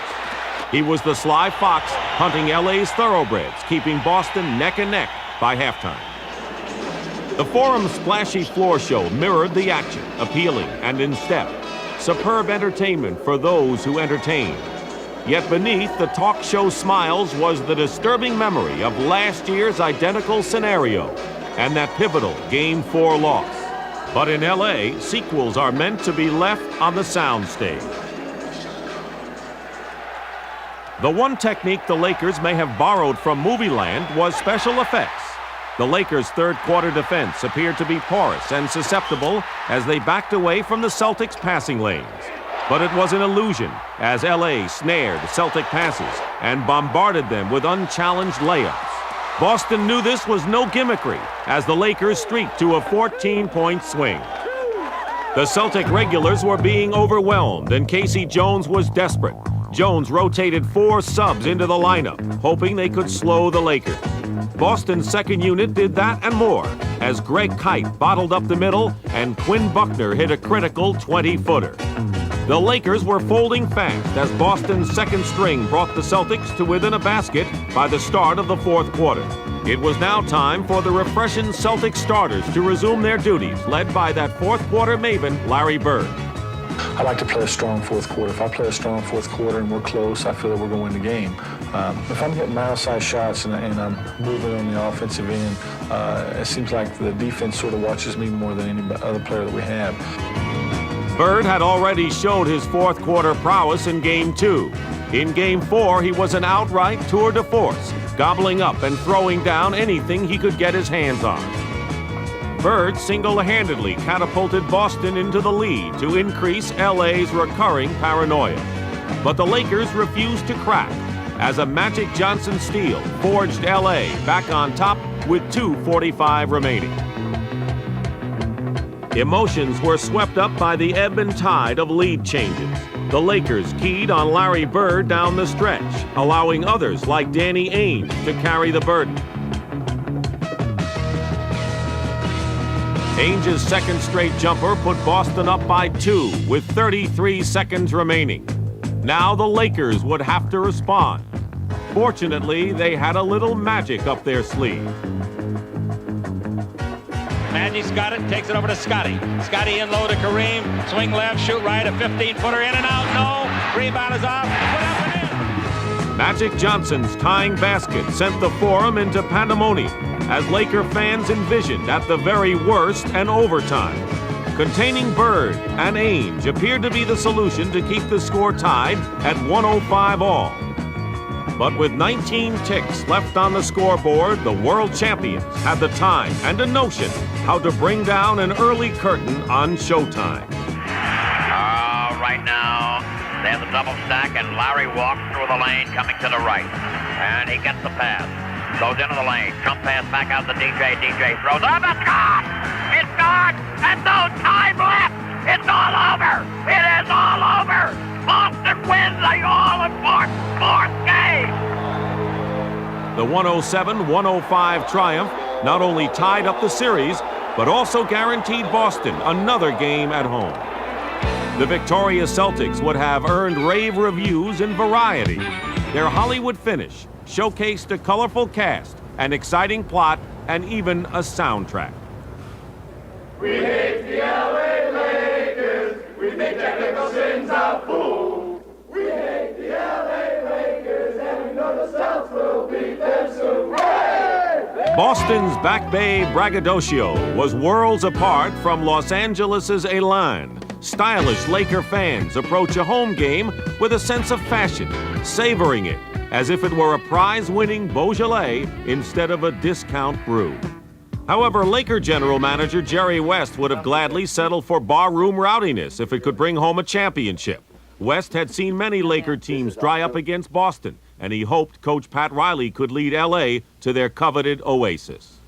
He was the sly fox hunting LA's thoroughbreds, keeping Boston neck and neck by halftime. The Forum's splashy floor show mirrored the action, appealing and in step. Superb entertainment for those who entertain. Yet beneath the talk show smiles was the disturbing memory of last year's identical scenario and that pivotal Game 4 loss. But in LA, sequels are meant to be left on the soundstage. The one technique the Lakers may have borrowed from movie land was special effects. The Lakers' third-quarter defense appeared to be porous and susceptible as they backed away from the Celtics' passing lanes. But it was an illusion as LA snared Celtic passes and bombarded them with unchallenged layups. Boston knew this was no gimmickry as the Lakers streaked to a 14-point swing. The Celtic regulars were being overwhelmed, and Casey Jones was desperate. Jones rotated 4 subs into the lineup, hoping they could slow the Lakers. Boston's second unit did that and more, as Greg Kite bottled up the middle and Quinn Buckner hit a critical 20-footer. The Lakers were folding fast as Boston's second string brought the Celtics to within a basket by the start of the fourth quarter. It was now time for the refreshing Celtic starters to resume their duties, led by that fourth-quarter maven, Larry Bird. I like to play a strong fourth quarter. If I play a strong fourth quarter and we're close, I feel that we're going to win the game. If I'm getting mile-sized shots and I'm moving on the offensive end, it seems like the defense sort of watches me more than any other player that we have. Bird had already showed his fourth-quarter prowess in Game 2. In Game 4, he was an outright tour de force, gobbling up and throwing down anything he could get his hands on. Bird single-handedly catapulted Boston into the lead to increase LA's recurring paranoia. But the Lakers refused to crack as a Magic Johnson steal forged LA back on top with 2:45 remaining. Emotions were swept up by the ebb and tide of lead changes. The Lakers keyed on Larry Bird down the stretch, allowing others like Danny Ainge to carry the burden. Ainge's second straight jumper put Boston up by 2 with 33 seconds remaining. Now the Lakers would have to respond. Fortunately, they had a little magic up their sleeve. Magic's got it, takes it over to Scotty. Scotty in low to Kareem. Swing left, shoot right, a 15-footer in and out. No. Rebound is off. Put up and in. Magic Johnson's tying basket sent the Forum into pandemonium as Laker fans envisioned at the very worst an overtime. Containing Bird and Ainge appeared to be the solution to keep the score tied at 105 all. But with 19 ticks left on the scoreboard, the world champions had the time and a notion how to bring down an early curtain on Showtime. Right now, they have the double stack, and Larry walks through the lane coming to the right. And he gets the pass. Goes into the lane. Jump pass back out to DJ. DJ throws up. It's gone! It's gone! And no time left! It's all over! It is all over! Boston wins the all-important fourth game! The 107-105 triumph not only tied up the series, but also guaranteed Boston another game at home. The victorious Celtics would have earned rave reviews in Variety. Their Hollywood finish showcased a colorful cast, an exciting plot, and even a soundtrack. We hate the LA Lakers. We think Jack Nicholson's a fool. We hate the LA Lakers, and we know the Celtics will beat them soon. Boston's Back Bay braggadocio was worlds apart from Los Angeles' elan. Stylish Laker fans approach a home game with a sense of fashion, savoring it as if it were a prize-winning Beaujolais instead of a discount brew. However, Laker general manager Jerry West would have gladly settled for barroom rowdiness if it could bring home a championship. West had seen many Laker teams dry up against Boston, and he hoped Coach Pat Riley could lead L.A. to their coveted oasis.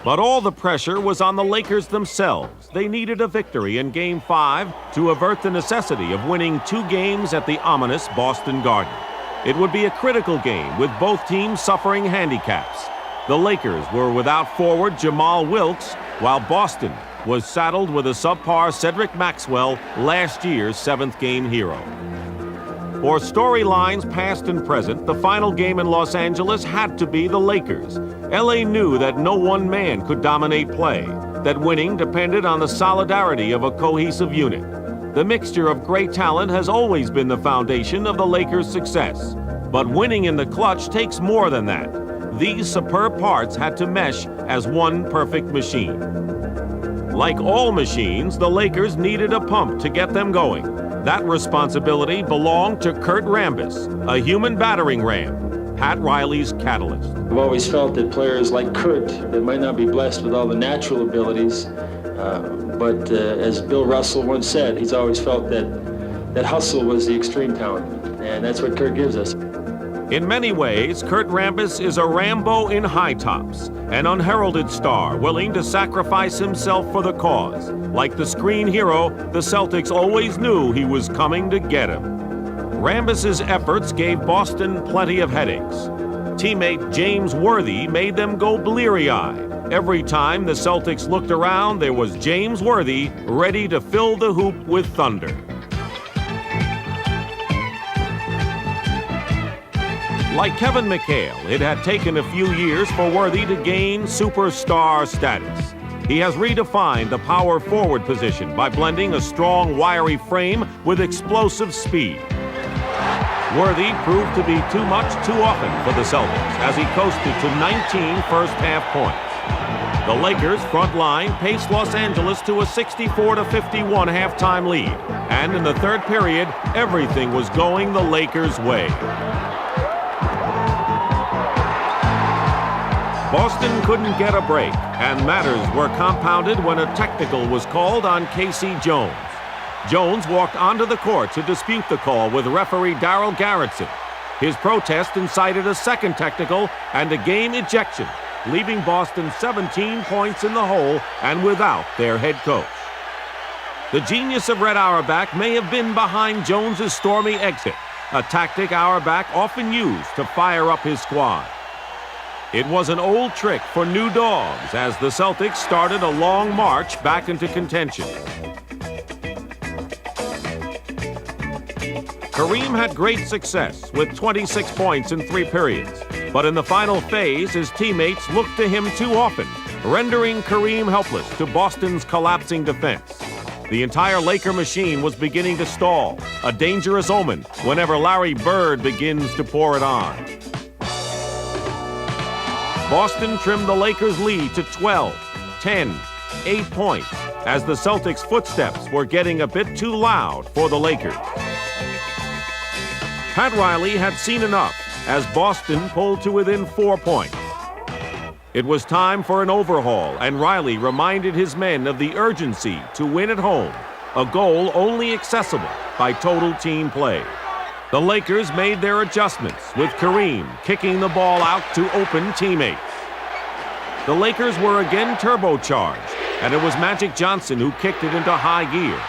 But all the pressure was on the Lakers themselves. They needed a victory in Game 5 to avert the necessity of winning 2 games at the ominous Boston Garden. It would be a critical game with both teams suffering handicaps. The Lakers were without forward Jamal Wilkes, while Boston was saddled with a subpar Cedric Maxwell, last year's 7th game hero. For storylines past and present, the final game in Los Angeles had to be the Lakers. LA knew that no one man could dominate play, that winning depended on the solidarity of a cohesive unit. The mixture of great talent has always been the foundation of the Lakers' success. But winning in the clutch takes more than that. These superb parts had to mesh as one perfect machine. Like all machines, the Lakers needed a pump to get them going. That responsibility belonged to Kurt Rambis, a human battering ram, Pat Riley's catalyst. I've always felt that players like Kurt, that might not be blessed with all the natural abilities, but as Bill Russell once said, he's always felt that hustle was the extreme talent, and that's what Kurt gives us. In many ways, Kurt Rambis is a Rambo in high tops, an unheralded star willing to sacrifice himself for the cause. Like the screen hero, the Celtics always knew he was coming to get him. Rambis's efforts gave Boston plenty of headaches. Teammate James Worthy made them go bleary-eyed. Every time the Celtics looked around, there was James Worthy ready to fill the hoop with thunder. Like Kevin McHale, it had taken a few years for Worthy to gain superstar status. He has redefined the power forward position by blending a strong, wiry frame with explosive speed. Worthy proved to be too much too often for the Celtics as he coasted to 19 first-half points. The Lakers' front line paced Los Angeles to a 64-51 halftime lead, and in the third period, everything was going the Lakers' way. Boston couldn't get a break, and matters were compounded when a technical was called on Casey Jones. Jones walked onto the court to dispute the call with referee Darryl Garrettson. His protest incited a second technical and a game ejection, leaving Boston 17 points in the hole and without their head coach. The genius of Red Auerbach may have been behind Jones's stormy exit, a tactic Auerbach often used to fire up his squad. It was an old trick for new dogs as the Celtics started a long march back into contention. Kareem had great success with 26 points in 3 periods, but in the final phase, his teammates looked to him too often, rendering Kareem helpless to Boston's collapsing defense. The entire Laker machine was beginning to stall, a dangerous omen whenever Larry Bird begins to pour it on. Boston trimmed the Lakers' lead to 12, 10, 8 points as the Celtics' footsteps were getting a bit too loud for the Lakers. Pat Riley had seen enough as Boston pulled to within 4 points. It was time for an overhaul, and Riley reminded his men of the urgency to win at home, a goal only accessible by total team play. The Lakers made their adjustments, with Kareem kicking the ball out to open teammates. The Lakers were again turbocharged, and it was Magic Johnson who kicked it into high gear.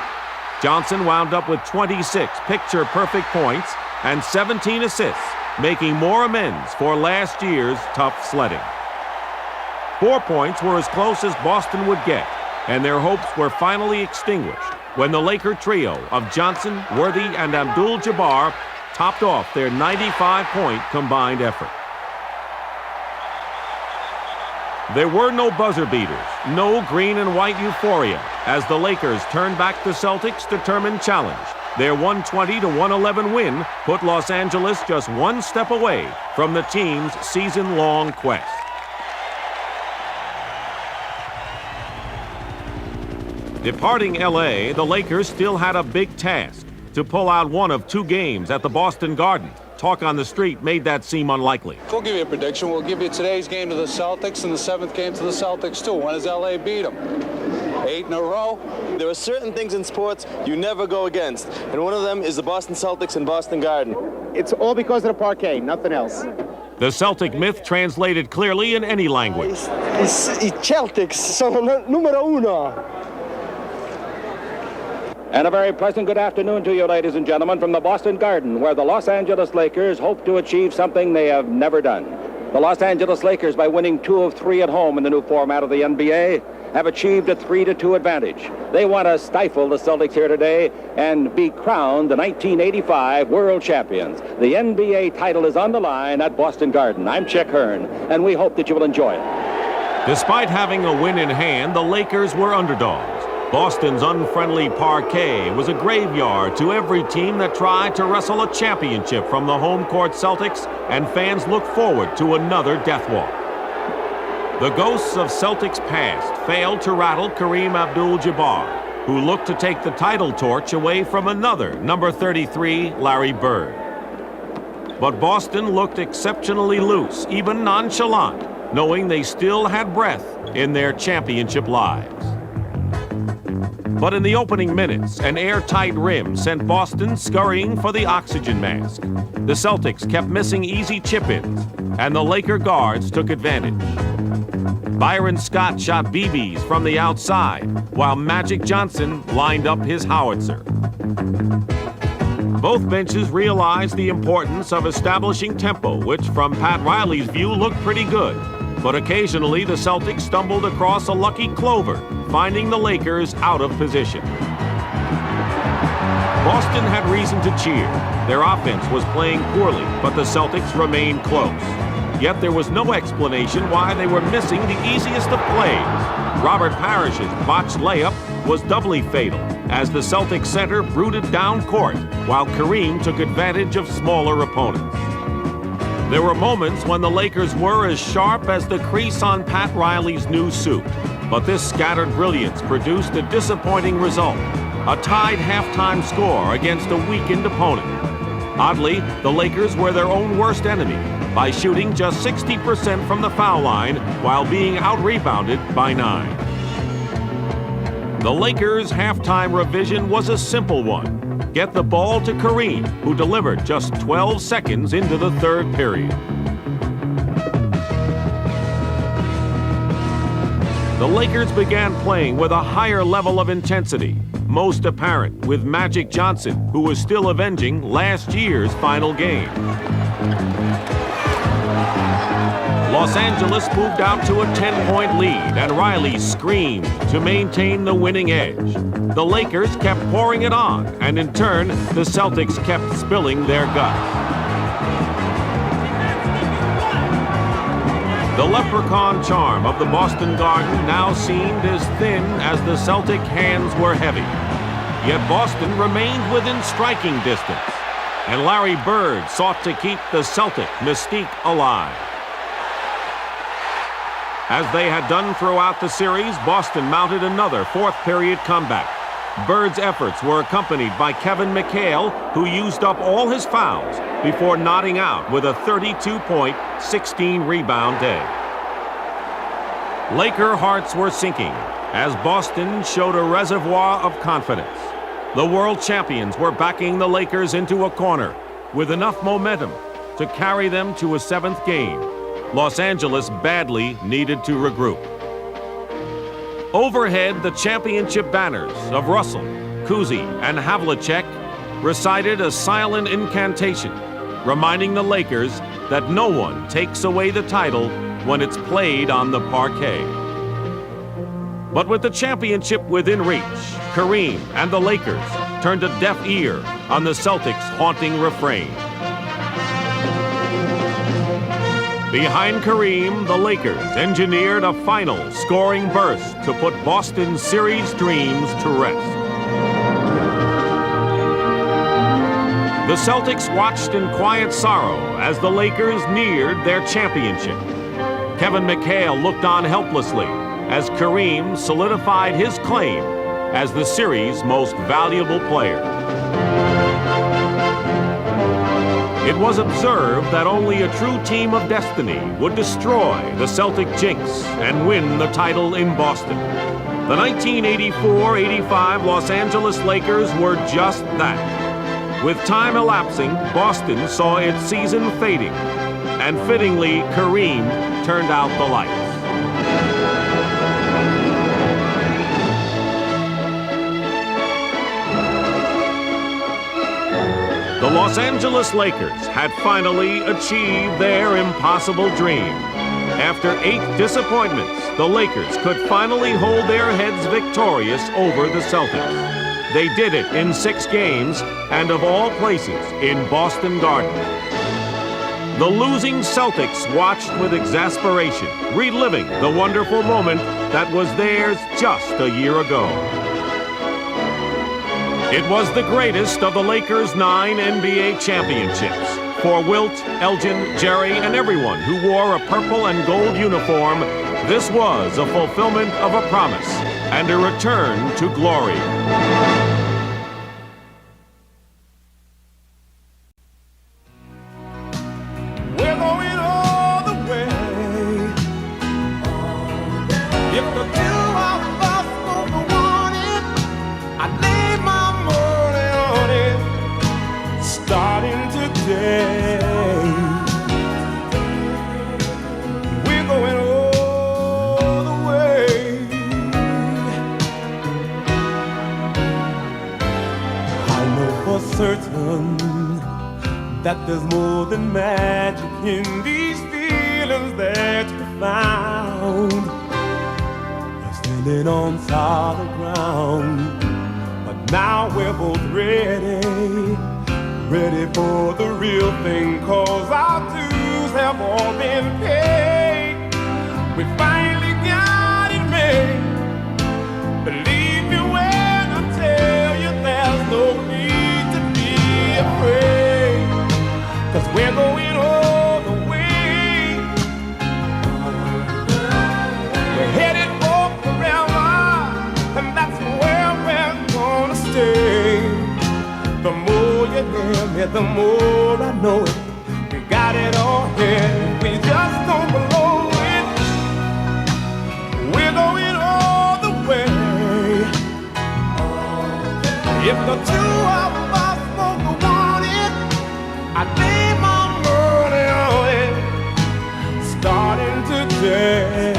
Johnson wound up with 26 picture-perfect points and 17 assists, making more amends for last year's tough sledding. 4 points were as close as Boston would get, and their hopes were finally extinguished when the Laker trio of Johnson, Worthy, and Abdul-Jabbar topped off their 95-point combined effort. There were no buzzer beaters, no green and white euphoria, as the Lakers turned back the Celtics' determined challenge. Their 120-111 win put Los Angeles just one step away from the team's season-long quest. Departing LA, the Lakers still had a big task: to pull out one of 2 games at the Boston Garden. Talk on the street made that seem unlikely. We'll give you a prediction. We'll give you today's game to the Celtics and the 7th game to the Celtics, too. When does LA beat them? 8 in a row? There are certain things in sports you never go against, and one of them is the Boston Celtics in Boston Garden. It's all because of the parquet, nothing else. The Celtic myth translated clearly in any language. I Celtics sono numero uno. And a very pleasant good afternoon to you, ladies and gentlemen, from the Boston Garden, where the Los Angeles Lakers hope to achieve something they have never done. The Los Angeles Lakers, by winning 2 of 3 at home in the new format of the NBA, have achieved a 3-2 advantage. They want to stifle the Celtics here today and be crowned the 1985 world champions. The NBA title is on the line at Boston Garden. I'm Chick Hearn, and we hope that you will enjoy it. Despite having a win in hand, the Lakers were underdogs. Boston's unfriendly parquet was a graveyard to every team that tried to wrestle a championship from the home court Celtics, and fans look forward to another death walk. The ghosts of Celtics past failed to rattle Kareem Abdul-Jabbar, who looked to take the title torch away from another number 33, Larry Bird. But Boston looked exceptionally loose, even nonchalant, knowing they still had breath in their championship lives. But in the opening minutes, an airtight rim sent Boston scurrying for the oxygen mask. The Celtics kept missing easy chip-ins, and the Laker guards took advantage. Byron Scott shot BBs from the outside, while Magic Johnson lined up his howitzer. Both benches realized the importance of establishing tempo, which from Pat Riley's view looked pretty good. But occasionally the Celtics stumbled across a lucky clover, finding the Lakers out of position. Boston had reason to cheer. Their offense was playing poorly, but the Celtics remained close. Yet there was no explanation why they were missing the easiest of plays. Robert Parrish's botched layup was doubly fatal, as the Celtics center brooded down court, while Kareem took advantage of smaller opponents. There were moments when the Lakers were as sharp as the crease on Pat Riley's new suit, but this scattered brilliance produced a disappointing result, a tied halftime score against a weakened opponent. Oddly, the Lakers were their own worst enemy by shooting just 60% from the foul line while being out-rebounded by 9. The Lakers' halftime revision was a simple one. Get the ball to Kareem, who delivered just 12 seconds into the third period. The Lakers began playing with a higher level of intensity, most apparent with Magic Johnson, who was still avenging last year's final game. Los Angeles moved out to a 10-point lead, and Riley screamed to maintain the winning edge. The Lakers kept pouring it on, and in turn, the Celtics kept spilling their guts. The leprechaun charm of the Boston Garden now seemed as thin as the Celtic hands were heavy. Yet Boston remained within striking distance, and Larry Bird sought to keep the Celtic mystique alive. As they had done throughout the series, Boston mounted another fourth-period comeback. Bird's efforts were accompanied by Kevin McHale, who used up all his fouls before nodding out with a 32-point, 16-rebound day. Laker hearts were sinking as Boston showed a reservoir of confidence. The world champions were backing the Lakers into a corner, with enough momentum to carry them to a 7th game. Los Angeles badly needed to regroup. Overhead, the championship banners of Russell, Cousy, and Havlicek recited a silent incantation, reminding the Lakers that no one takes away the title when it's played on the parquet. But with the championship within reach, Kareem and the Lakers turned a deaf ear on the Celtics' haunting refrain. Behind Kareem, the Lakers engineered a final scoring burst to put Boston's series dreams to rest. The Celtics watched in quiet sorrow as the Lakers neared their championship. Kevin McHale looked on helplessly as Kareem solidified his claim as the series' most valuable player. It was observed that only a true team of destiny would destroy the Celtic jinx and win the title in Boston. The 1984-85 Los Angeles Lakers were just that. With time elapsing, Boston saw its season fading, and fittingly, Kareem turned out the lights. The Los Angeles Lakers had finally achieved their impossible dream. After 8 disappointments, the Lakers could finally hold their heads victorious over the Celtics. They did it in 6 games, and of all places, in Boston Garden. The losing Celtics watched with exasperation, reliving the wonderful moment that was theirs just a year ago. It was the greatest of the Lakers' 9 NBA championships. For Wilt, Elgin, Jerry, and everyone who wore a purple and gold uniform, this was a fulfillment of a promise and a return to glory. We're going all the way. If the two of us both want it, I'd lay my money on it. Starting today, we're going all the way. I know for certain that there's more than magic in these feelings that you found. We're standing on solid ground, but now we're both ready for the real thing, 'cause our dues have all been paid. We finally got it made. Believe me when I tell you there's no need to be afraid, 'cause we're going all the way. We're headed for forever, and that's where we're gonna stay. The more you hear me, the more I know it. We got it all here, we just don't blow it. We're going all the way. If the two of us both want it, I'd lay my money on it. Starting today.